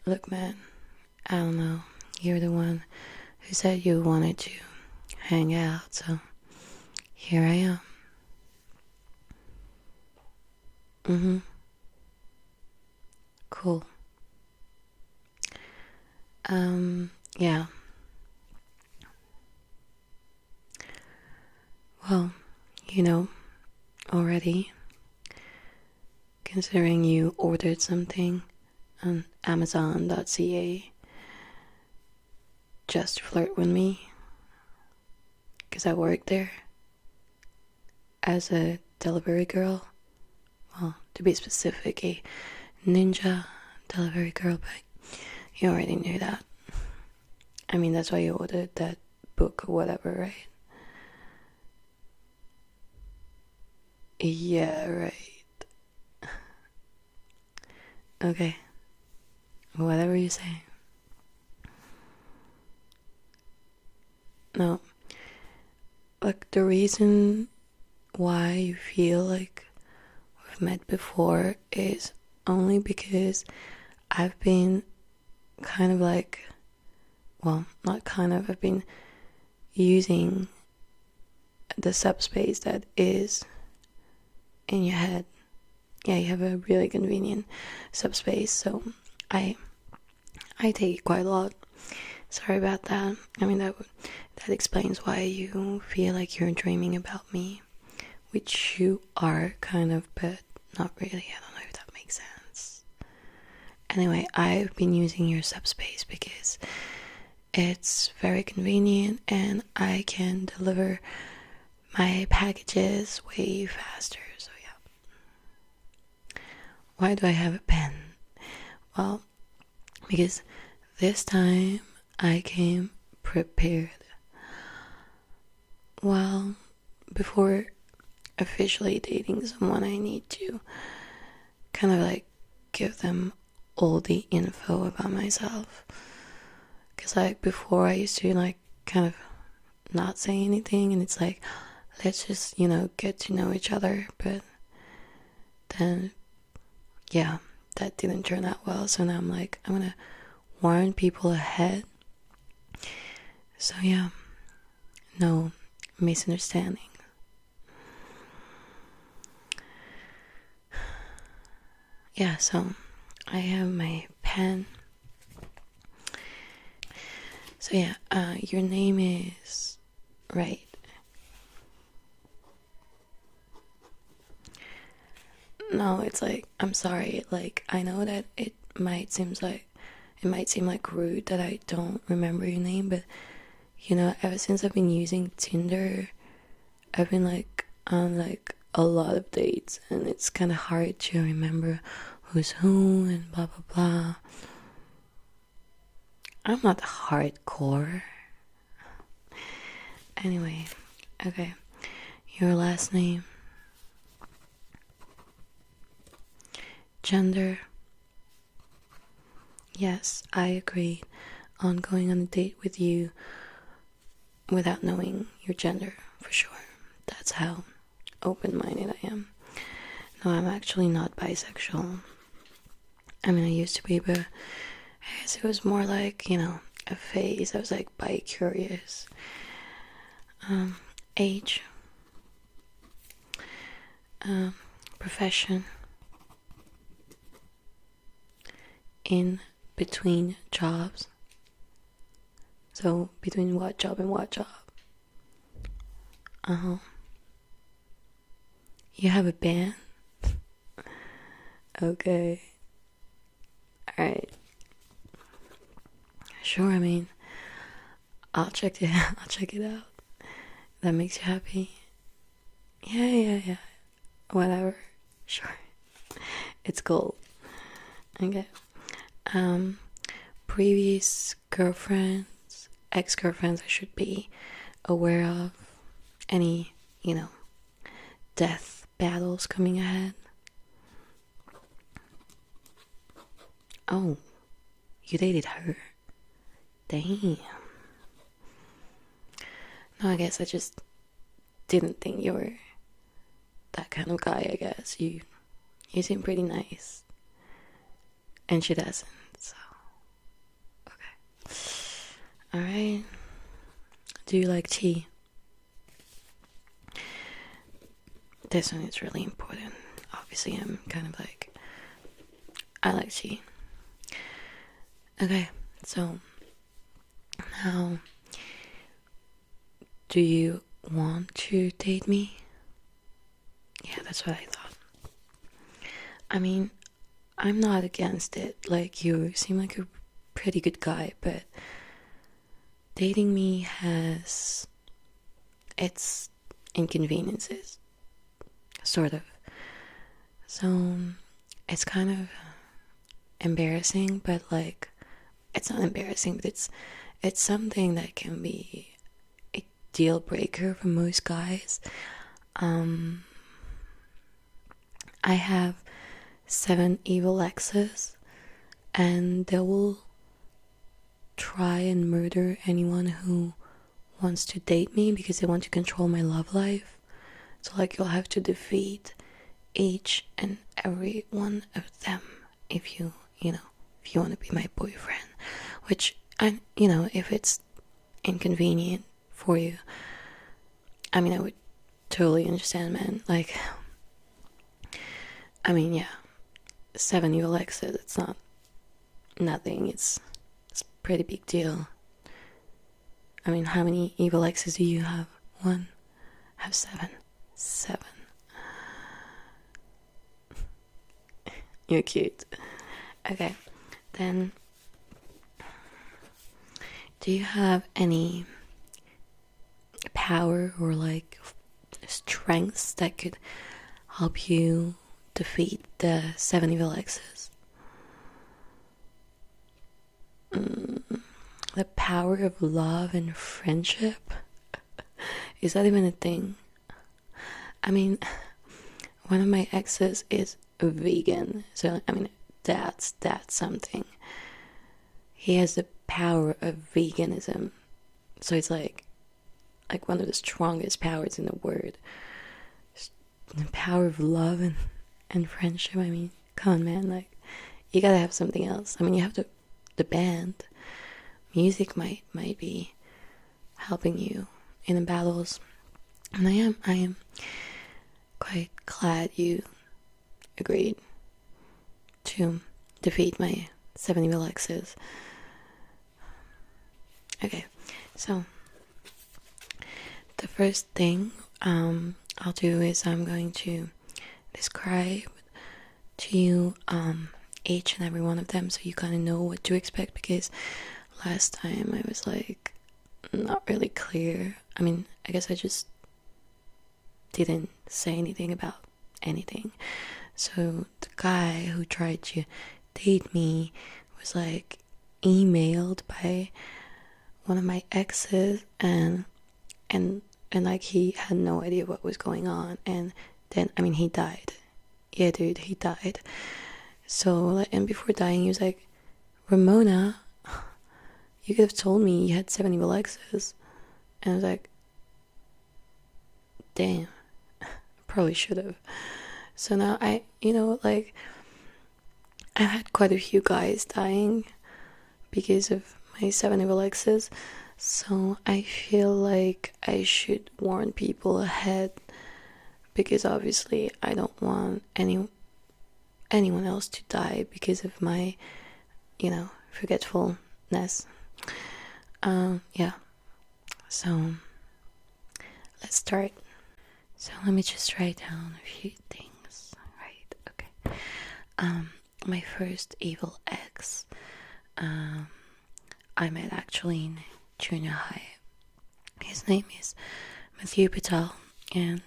Look, man, I don't know. You're the one who said you wanted to hang out, so here I am. Mm-hmm. Cool. Yeah. Well, you know, already, considering you ordered something on Amazon.ca just to flirt with me, because I work there as a delivery girl. Well, to be specific, a ninja delivery girl, but you already knew that. I mean, that's why you ordered that book or whatever, right? Yeah, right. Okay, whatever you say. No, like the reason why you feel like we've met before is only because I've been kind of like, well, not kind of, I've been using the subspace that is in your head. Yeah, you have a really convenient subspace, so I I take it quite a lot. Sorry about that. I mean, that explains why you feel like you're dreaming about me, which you are kind of, but not really. I don't know if that makes sense. Anyway, I've been using your subspace because it's very convenient and I can deliver my packages way faster. So yeah. Why do I have a pen? Well, because this time I came prepared. Well, before officially dating someone, I need to kind of like give them all the info about myself. Because like before I used to like kind of not say anything, and it's like, let's just, get to know each other. But then, yeah, that didn't turn out well. So now I'm like, I'm gonna warn people ahead. So yeah, no misunderstanding. Yeah, so I have my pen. So yeah, your name is right. No, it's like, I'm sorry. Like, I know that it might seem like rude that I don't remember your name, but ever since I've been using Tinder, I've been like on like a lot of dates, and it's kind of hard to remember who's who and blah blah blah. I'm not hardcore. Anyway, okay. Your last name, gender. Yes, I agreed on going on a date with you without knowing your gender for sure. That's how open-minded I am. No, I'm actually not bisexual. I mean, I used to be, but I guess it was more like, a phase. I was like bi-curious. Age, profession, in between jobs. So, between what job and what job? Uh-huh. You have a band? Okay. Alright. Sure, I mean, I'll check it I'll check it out. That makes you happy? Yeah. Whatever. Sure. It's cool. Okay. Um Previous girlfriends, ex-girlfriends I should be aware of. Any, death battles coming ahead? Oh, you dated her? Damn. No, I guess I just didn't think you were that kind of guy, I guess. You seem pretty nice. And she doesn't, so. Alright. Do you like tea? This one is really important. Obviously, I'm kind of like, I like tea. Okay, so now, do you want to date me? Yeah, that's what I thought. I mean, I'm not against it. Like, you seem like a pretty good guy, but dating me has its inconveniences, sort of. So, it's kind of embarrassing, but like, it's not embarrassing, but it's something that can be a deal breaker for most guys. I have 7 evil exes, and they will try and murder anyone who wants to date me because they want to control my love life. So like, you'll have to defeat each and every one of them if you want to be my boyfriend, which if it's inconvenient for you, I mean, I would totally understand, man. Like, I mean, yeah, 7 evil exes, it's not nothing. It's a pretty big deal. I mean, how many evil exes do you have? 1? I have 7. 7. You're cute. Okay, then, do you have any power or like strengths that could help you defeat the 7 evil exes? The power of love and friendship? Is that even a thing? I mean, one of my exes is a vegan, so I mean, that's something. He has the power of veganism, so it's like one of the strongest powers in the world. The power of love and friendship. I mean, come on, man. Like, you gotta have something else. I mean, you have the band. Music might be helping you in the battles, and I am quite glad you agreed to defeat my 7 evil exes. Okay, so the first thing I'll do is I'm going to describe to you each and every one of them, so you kind of know what to expect, because last time I was like not really clear. I mean, I guess I just didn't say anything about anything. So the guy who tried to date me was like emailed by one of my exes, and like, he had no idea what was going on, and then, I mean, he died. Yeah, dude, he died. So like, and before dying, he was like, Ramona, you could have told me you had 7 evil exes. And I was like, damn, probably should have. So now I've had quite a few guys dying because of my 7 evil exes. So I feel like I should warn people ahead, because obviously I don't want anyone else to die because of my, forgetfulness. Yeah. So let's start. So let me just write down a few things. Right, okay. My first evil ex, I met actually in junior high. His name is Matthew Patel, and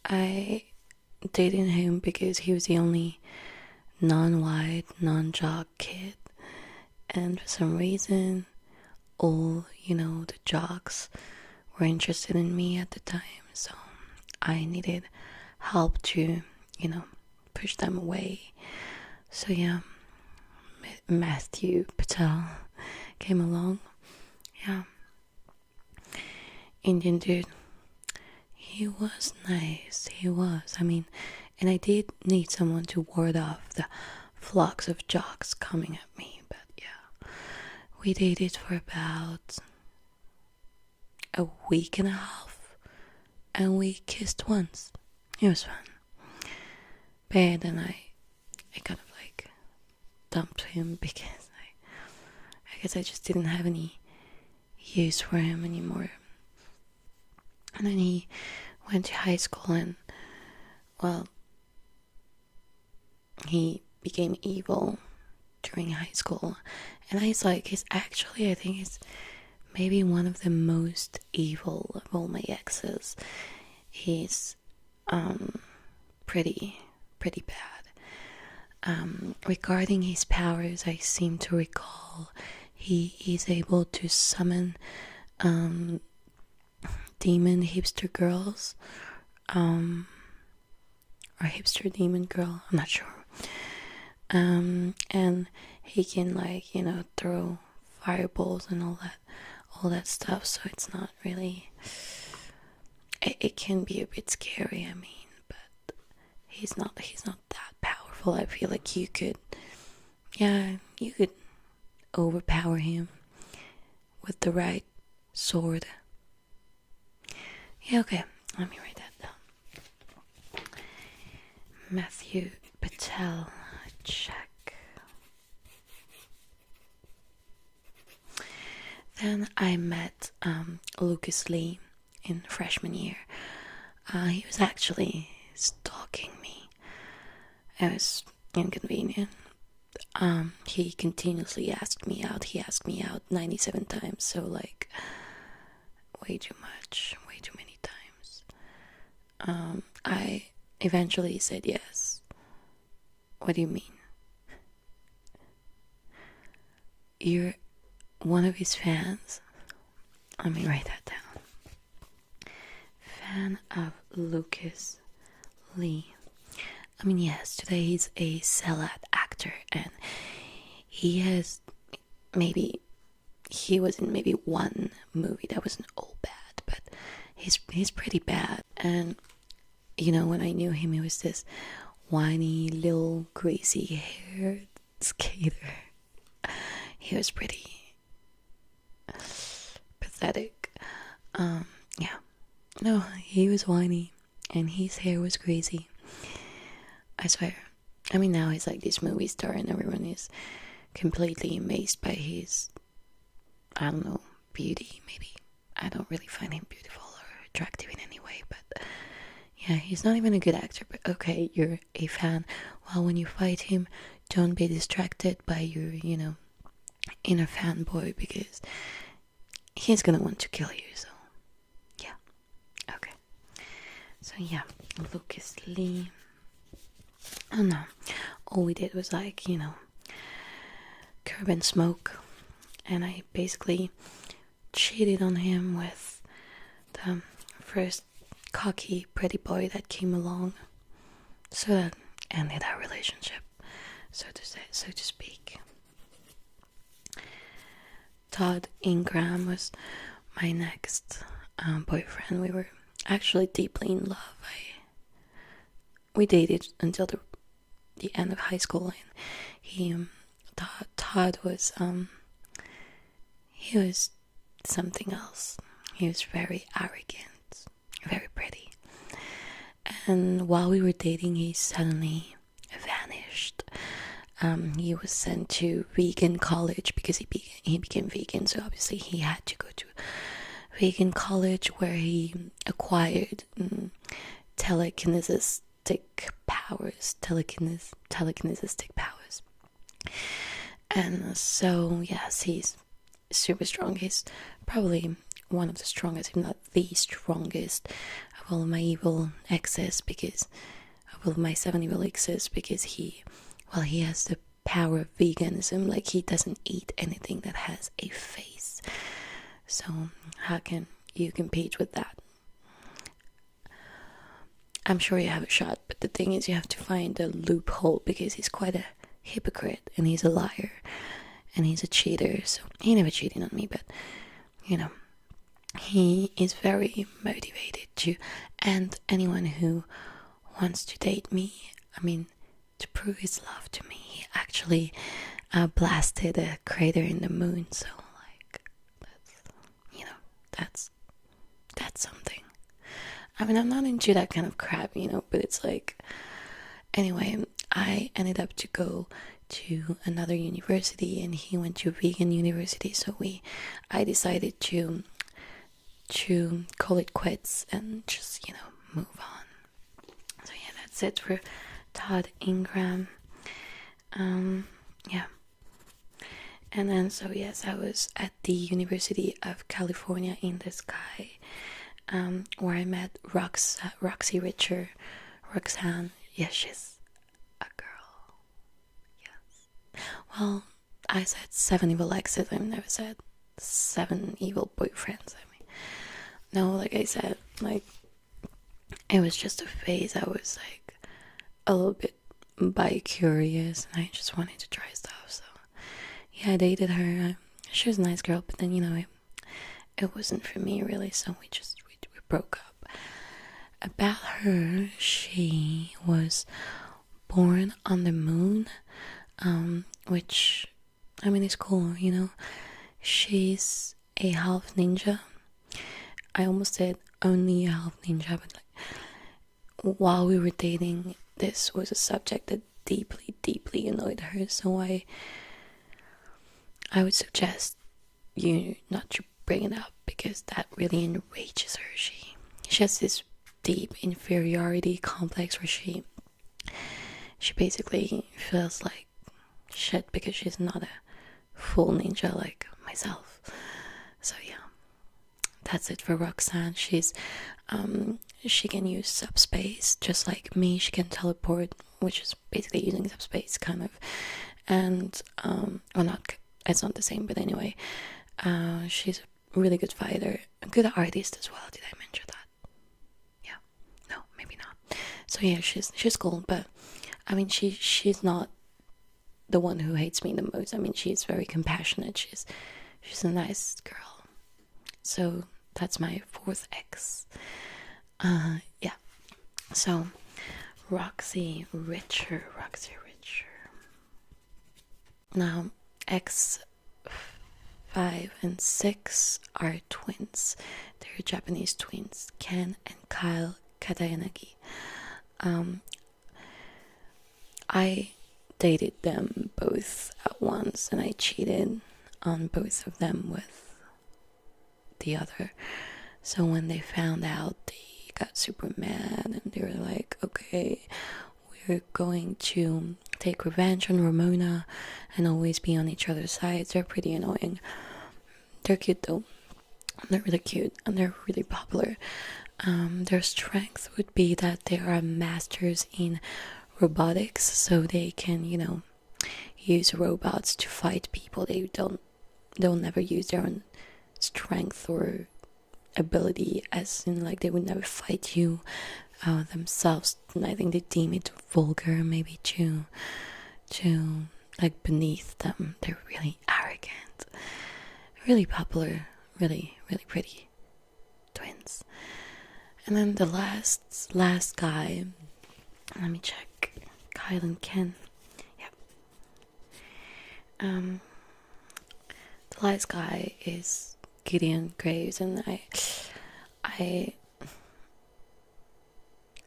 I dated him because he was the only non-white, non-jock kid, and for some reason, all, the jocks were interested in me at the time, so I needed help to, push them away. So yeah, Matthew Patel came along. Yeah, Indian dude. He was nice. He was. I mean, and I did need someone to ward off the flocks of jocks coming at me. But yeah, We dated for about a week and a half, and we kissed once. It was fun. But then I kind of like dumped him because I guess I just didn't have any use for him anymore. And then he went to high school, and well, he became evil during high school. And I think he's maybe one of the most evil of all my exes. He's pretty bad. Regarding his powers, I seem to recall he is able to summon demon hipster girls, or hipster demon girl, I'm not sure. And he can throw fireballs and all that stuff, so it's not really, it can be a bit scary, I mean, but he's not that powerful. I feel like you could overpower him with the right sword. Yeah, okay, let me write that down. Matthew Patel, check. Then I met Lucas Lee in freshman year. He was actually stalking me. It was inconvenient. He continuously asked me out. He asked me out 97 times, so like way too much, way too many times. I eventually said yes. What do you mean? You're one of his fans? Let me write that down. Fan of Lucas Lee. I mean, yes, today he's a sellout actor, and he was in maybe one movie that wasn't all bad, but he's pretty bad. And when I knew him, he was this whiny little greasy haired skater. He was pretty pathetic. Yeah, no, he was whiny, and his hair was greasy. I swear. I mean, now he's like this movie star, and everyone is completely amazed by his, I don't know, beauty, maybe. I don't really find him beautiful or attractive in any way, but yeah, he's not even a good actor. But okay, you're a fan. Well, when you fight him, don't be distracted by your, inner fanboy, because he's gonna want to kill you, so yeah. Okay. So yeah, Lucas Lee. Oh no, all we did was curb and smoke, and I basically cheated on him with the first cocky pretty boy that came along, so that ended our relationship, so to speak. Todd Ingram was my next boyfriend. We were actually deeply in love. We dated until the end of high school, and Todd was he was something else. He was very arrogant, very pretty, and while we were dating, he suddenly vanished. He was sent to vegan college because he became vegan, so obviously he had to go to vegan college, where he acquired telekinesis powers. And so yes, he's super strong. He's probably one of the strongest, if not the strongest, of all of my evil exes, because of all of my 7 evil exes, because he has the power of veganism. Like, he doesn't eat anything that has a face. So how can you compete with that? I'm sure you have a shot, but the thing is, you have to find a loophole, because he's quite a hypocrite, and he's a liar, and he's a cheater. So he never cheated on me, but he is very motivated to, and anyone who wants to date me, I mean, to prove his love to me, he actually blasted a crater in the moon. So like, that's, you know, that's that's something. I mean, I'm not into that kind of crap, but it's like, anyway, I ended up to go to another university, and he went to a vegan university. So I decided to call it quits and just move on. So yeah, that's it for Todd Ingram. Yeah. And then, so yes, I was at the University of California in the Sky, where I met Roxy Richer, Roxanne. Yes, she's a girl. Yes. Well, I said 7 evil exes. I've never said 7 evil boyfriends. I mean, no, like I said, like, it was just a phase. I was like a little bit bi-curious, and I just wanted to try stuff. So yeah, I dated her. She was a nice girl, but then it wasn't for me really. So we broke up. About her, she was born on the moon, which, I mean, is cool. She's a half ninja. I almost said only a half ninja, but like, while we were dating, this was a subject that deeply annoyed her. So I would suggest you not to bring it up, because that really enrages her. She has this deep inferiority complex where she basically feels like shit because she's not a full ninja like myself. So yeah, that's it for Roxanne. She can use subspace just like me. She can teleport, which is basically using subspace kind of, and or not, it's not the same, but anyway, she's a really good fighter, a good artist as well. Did I mention that? Yeah, no, maybe not. So yeah, she's cool, but I mean, she's not the one who hates me the most. I mean, she's very compassionate. She's a nice girl. So that's my 4th ex. Yeah. So Roxy Richer. Now, ex 5 and 6 are twins. They're Japanese twins, Ken and Kyle Katayanagi. I dated them both at once, and I cheated on both of them with the other. So when they found out, they got super mad, and they were like, okay, we're going to take revenge on Ramona and always be on each other's sides. They're pretty annoying. They're cute though. They're really cute, and they're really popular. Their strength would be that they are masters in robotics, so they can, use robots to fight people. They'll never use their own strength or ability, as in like they would never fight you themselves. And I think they deem it vulgar, maybe to like beneath them. They're really arrogant, really popular, really pretty twins. And then the last guy, let me check, Kyle and Ken. Yep. The last guy is Gideon Graves, and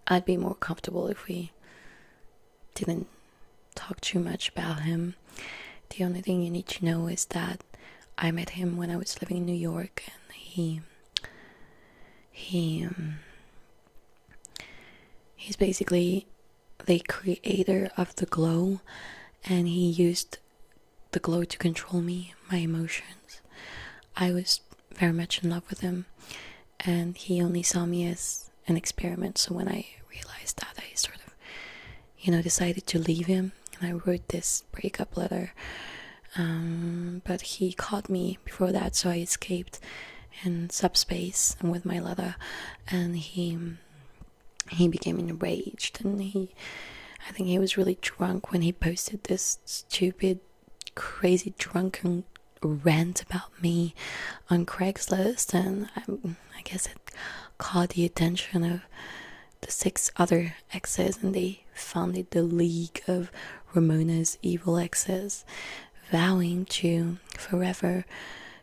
I'd be more comfortable if we didn't talk too much about him. The only thing you need to know is that I met him when I was living in New York, and he's basically the creator of the glow, and he used the glow to control me, my emotions. I was very much in love with him, and he only saw me as an experiment. So when I realized that, I sort of, decided to leave him, and I wrote this breakup letter. But he caught me before that, so I escaped in subspace and with my letter, and he became enraged, and I think he was really drunk when he posted this stupid, crazy, drunken rant about me on Craigslist, and I guess it caught the attention of the 6 other exes, and they founded the League of Ramona's Evil Exes. vowing to forever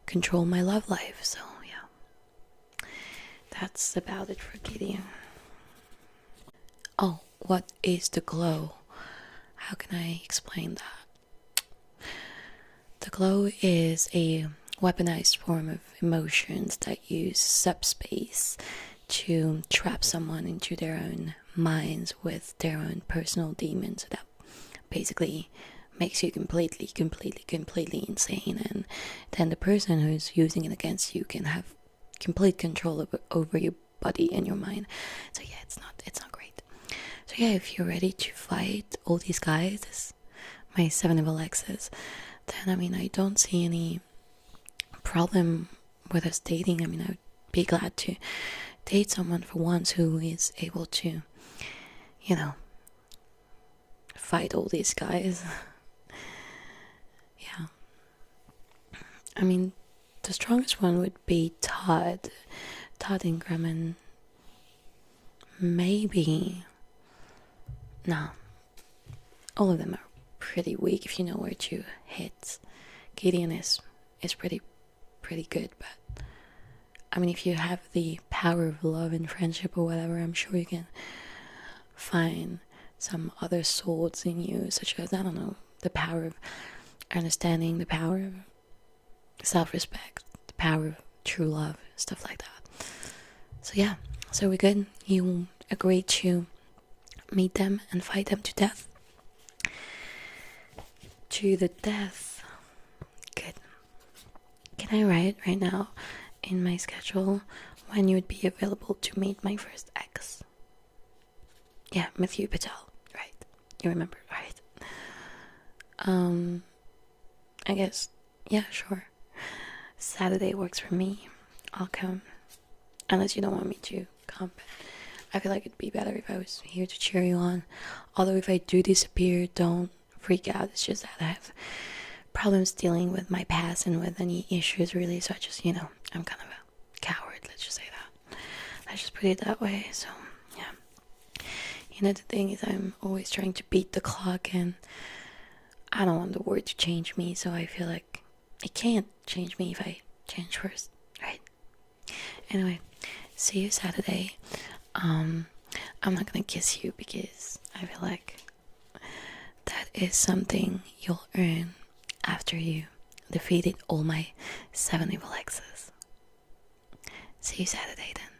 control my love life. So yeah, that's about it for Gideon. Oh, what is the glow? How can I explain that? The glow is a weaponized form of emotions that use subspace to trap someone into their own minds with their own personal demons. So that basically makes you completely insane, and then the person who's using it against you can have complete control over your body and your mind. So yeah, it's not great. So yeah, if you're ready to fight all these guys, this my 7 of Alexis, then I mean I don't see any problem with us dating. I mean, I would be glad to date someone for once who is able to, you know, fight all these guys. Yeah. I mean, the strongest one would be Todd Ingram, and maybe, no, all of them are pretty weak if you know where to hit. Gideon is pretty good, but I mean, if you have the power of love and friendship or whatever, I'm sure you can find some other swords in you, such as, I don't know, the power of understanding, the power of self-respect, the power of true love, stuff like that. So yeah, so we're good. You agreed to meet them and fight them to death. To the death. Good. Can I write right now in my schedule when you would be available to meet my first ex? Yeah, Matthew Patel, right? You remember, right? I guess, yeah, sure. Saturday works for me. I'll come. Unless you don't want me to come. I feel like it'd be better if I was here to cheer you on. Although if I do disappear, don't freak out. It's just that I have problems dealing with my past and with any issues, really. So I just, I'm kind of a coward, let's just say that. Let's just put it that way. So, yeah. The thing is, I'm always trying to beat the clock, and I don't want the world to change me, so I feel like it can't change me if I change first, right? Anyway, see you Saturday. I'm not gonna kiss you because I feel like that is something you'll earn after you defeated all my 7 evil exes. See you Saturday then.